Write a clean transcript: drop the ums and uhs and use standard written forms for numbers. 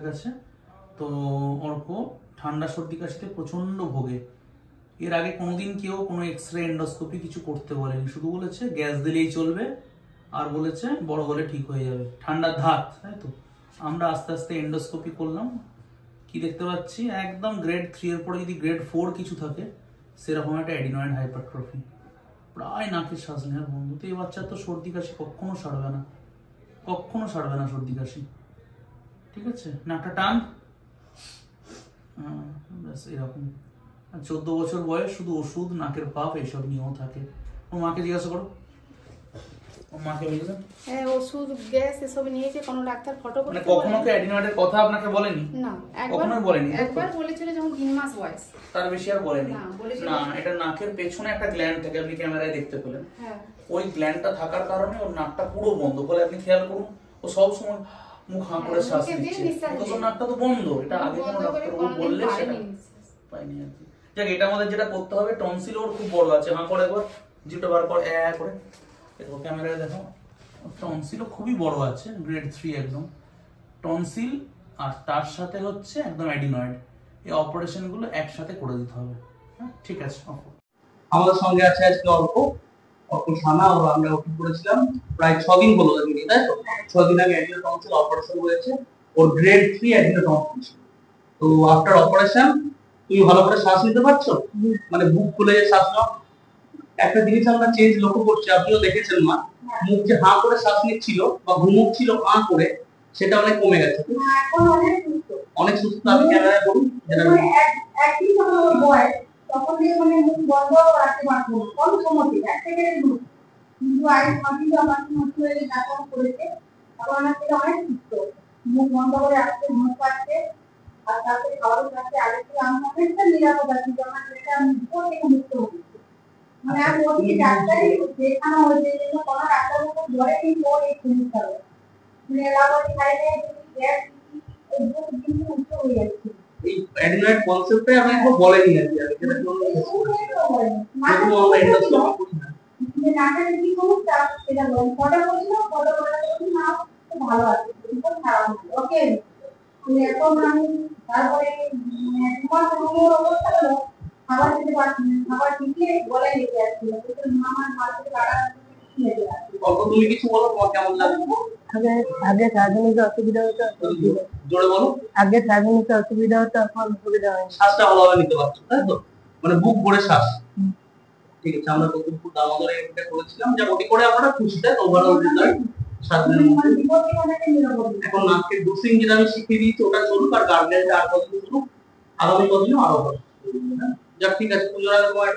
আমাদের কাছে। তো অর্ক ঠান্ডা সর্দি কাশিতে প্রচন্ড ভোগে। এর আগে কোনোদিন কেউ কোনো এক্সরে এন্ডোস্কোপি কিছু করতে বলেনি, শুধু বলেছে গ্যাস দিলেই চলবে, আর বলেছে বড় হলে ঠিক হয়ে যাবে, ঠান্ডার ধাত, তাই তো। আমরা আস্তে আস্তে এন্ডোস্কোপি করলাম, কি দেখতে পাচ্ছি একদম গ্রেড 3 এর পরে যদি গ্রেড 4 কিছু থাকে সেরকম একটা অ্যাডিনয়েড হাইপারট্রফি, প্রায় নাকের শ্বাস নেওয়ার বন্ধ। তো এই বাচ্চার তো সর্দি কাশি কখনো সারবে না, কখনো সারবে না সর্দি কাশি। ঠিক আছে, নাকটা টান, ব্যাস এরকম। 14 বছর বয়স, শুধু ওষুধ, নাকের পাপ, এইসব নিয়েও থাকে। ও মাকে জিজ্ঞাসা করো, ও মাকে বলছেন হ্যাঁ ওষুধ গ্যাস এসব নিয়েছে, কোনো ডাক্তার ফটো করতে মানে কখনো কি অ্যাডিনয়েডের কথা আপনাকে বলেনি? না, কখনো বলেনি। একবার বলেছিল যখন 3 মাস বয়স, তার বেশি আর বলেনি। না, এটা নাকের পেছনে একটা গ্ল্যান্ড থাকে, আপনি ক্যামেরায় দেখতে পেলেন। হ্যাঁ ওই গ্ল্যান্ডটা থাকার কারণে ওর নাকটা পুরো বন্ধ। বলে আপনি খেয়াল করুন, ও সব সময় মুখ হাঁ করে শ্বাস নিচ্ছে, তো নাকটা তো বন্ধ। এটা আগে কোনো ডাক্তার বললে সেটা পাইনি আর কি। যাক, এটা আমাদের যেটা করতে হবে, টনসিল ওর খুব বড় আছে, হাঁ করে একবার জিভটা বার করে করে দেখো, ক্যামেরায় দেখো, টনসিলও খুবই বড় আছে, গ্রেড 3 একদম টনসিল, আর তার সাথে হচ্ছে একদম অ্যাডিনয়েড। এই অপারেশন গুলো একসাথে করে দিতে হবে। হ্যাঁ ঠিক আছে। আমাদের সঙ্গে আছে আজকে অর্ক সানা, ও আমরা ওষুধ করেছিলাম প্রায় 6 দিন হলো, তাই তো? 6 দিন আগে অ্যাডিনো টনসিল অপারেশন হয়েছে, ওর গ্রেড 3 অ্যাডিনো টনসিল। তো আফটার অপারেশন তুমি ভালো করে শ্বাস নিতে পারছো? মানে বুক খুলে শ্বাস নাও। একটা জিনিস আমরা চেঞ্জ লক্ষ্য করছি, আপনিও দেখেছেন মা, মুখ যে হাঁ করে শ্বাস নিচ্ছিল বা ঘুমোচ্ছিল হাঁ করে, সেটা অনেক কমে গেছে। এখন অনেক সুস্থ। আমি ক্যামেরায় বলুন, একই সময় বয়স তখন মানে মুখ বন্ধ রাখতে পারতো না, কম সময় এক সেকেন্ডের মধ্যে, কিন্তু আজ আমি আমার মধ্যে যাপন করেছে, তখন থেকে অনেক সুস্থ, মুখ বন্ধ করে রাখতে মুখ পাচ্ছে, আর তারপরে খাওয়ার সাথে আরেকটু আমি অনেকটা নিরাপদ আছি, যখন সেটা মুখ থেকে মুক্ত হচ্ছে। মানে আমি ওই ডাক্তারই দেখানো হয়েছে, যে কোনো ডাক্তার মতো ধরে কিন্তু ওর এই সমস্যা হবে, মানে এলাকায় খাইলে গ্যাস এই দুটো জিনিস মুক্ত হয়ে যাচ্ছে। এই অ্যাডিনয়েড কনসেপ্টে আমি একটু বলেনি আর কি, যেটা জন্য আমরা এন্ডোস্কোপি করি না, যে নাকের কি সমস্যা সেটা বলেন, ফটো করেছিল, ফটো করার পর না খুব ভালো আছে, খুব খারাপ না, ওকে। এখন আমি তারপরে তোমার কোনো অবস্থা হলো, খাবার খেতে পারছি না, খাবার খেতে গলায় লেগে যাচ্ছে, আমার হাত থেকে কাটা লেগে যাচ্ছে। তুমি কিছু বলো, তোমার কেমন লাগছে? আগে শ্বাসনিতে অসুবিধা হতো, জোরে বলো। আগে শ্বাসনিতে অসুবিধা হতো, এখন সুবিধা হয়, শ্বাসটা ভালোভাবে নিতে পারছো, তাই তো? মানে বুক ভরে শ্বাস। ঠিক আছে, আমরা কতক্ষণ দামোদরে এটা করেছিলাম, যা ওটি করে আমরা খুশি, তাই তো? ওভারঅল রেজাল্ট 7 দিনের মধ্যে। এখন নাকের ডোসিং যেটা আমি শিখিয়ে দিয়েছি ওটা চলুক, আর গার্ডলাইনটা আর কতদিন চলুক, আগামী কদিনও আরো হবে। যাক ঠিক আছে, তোমার